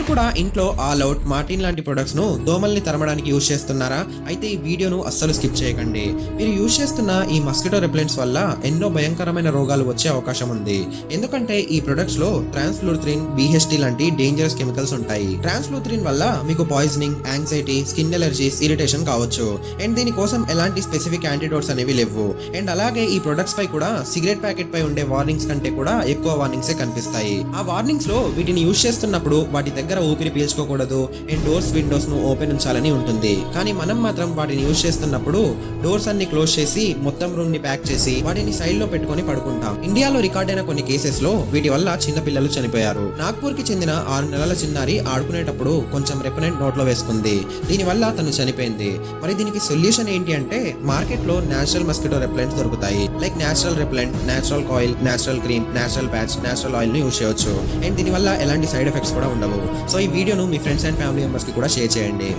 కూడా ఇంట్లో all out Martin లాంటి ప్రొడక్ట్స్ ను దోమల్ని తరమడానికి యూజ్ చేస్తున్నారా? అయితే ఈ వీడియోను అస్సలు స్కిప్ చేయకండి. మీరు యూజ్ చేస్తున్న ఈ మస్కిటో రిపెలెంట్స్ వల్ల ఎన్నో భయంకరమైన రోగాలు వచ్చే అవకాశం ఉంది. ఎందుకంటే ఈ ప్రొడక్ట్స్ లో ట్రాన్స్‌ఫ్లూరిథ్రిన్, BHT లాంటి డేంజరస్ కెమికల్స్ ఉంటాయి. ట్రాన్స్‌ఫ్లూరిథ్రిన్ వల్ల మీకు poisoning, anxiety, skin allergies, irritation కావచ్చు. అండ్ దీనికోసం ఎలాంటి స్పెసిఫిక్ యాంటీడోట్స్ అనేవి లేవు. అండ్ అలాగే ఈ ప్రొడక్ట్స్ పై కూడా సిగరెట్ ప్యాకెట్ పై ఉండే వార్నింగ్స్ కంటే కూడా ఎక్కువ వార్నింగ్సే కనిపిస్తాయి. ఆ వార్నింగ్స్ లో వీటిని యూజ్ చేస్తున్నప్పుడు వాటి దగ్గర ఊపిరి పీల్చుకోకూడదు అండ్ డోర్స్, విండోస్ ను ఓపెన్ ఉంచాలని ఉంటుంది. కానీ మనం మాత్రం వాటిని యూజ్ చేస్తున్నప్పుడు డోర్స్ అన్ని క్లోజ్ చేసి మొత్తం రూమ్ ని ప్యాక్ చేసి వాటిని సైడ్ లో పెట్టుకొని పడుకుంటాం. ఇండియాలో రికార్డ్ అయిన కొన్ని కేసెస్ లో వీటి వల్ల చిన్న పిల్లలు చనిపోయారు. నాగ్పూర్ కి చెందిన 6 నెలల చిన్నారి ఆడుకునేటప్పుడు కొంచెం రెపెనెంట్ నోట్లో వేసుకుంది. దీని వల్ల తను చనిపోయింది. మరి దీనికి సొల్యూషన్ ఏంటి అంటే మార్కెట్ లో నేచురల్ మస్కిటో రెపెలెంట్స్ దొరుకుతాయి. Like natural repellent, natural coil, natural cream, natural patch, natural oil ని యూజ్ చేయొచ్చు. అండ్ దీని వల్ల ఎలాంటి సైడ్ ఎఫెక్ట్స్ కూడా ఉండవు. సో ఈ వీడియోను మీ ఫ్రెండ్స్ అండ్ ఫ్యామిలీ మెంబర్స్ కి కూడా షేర్ చేయండి.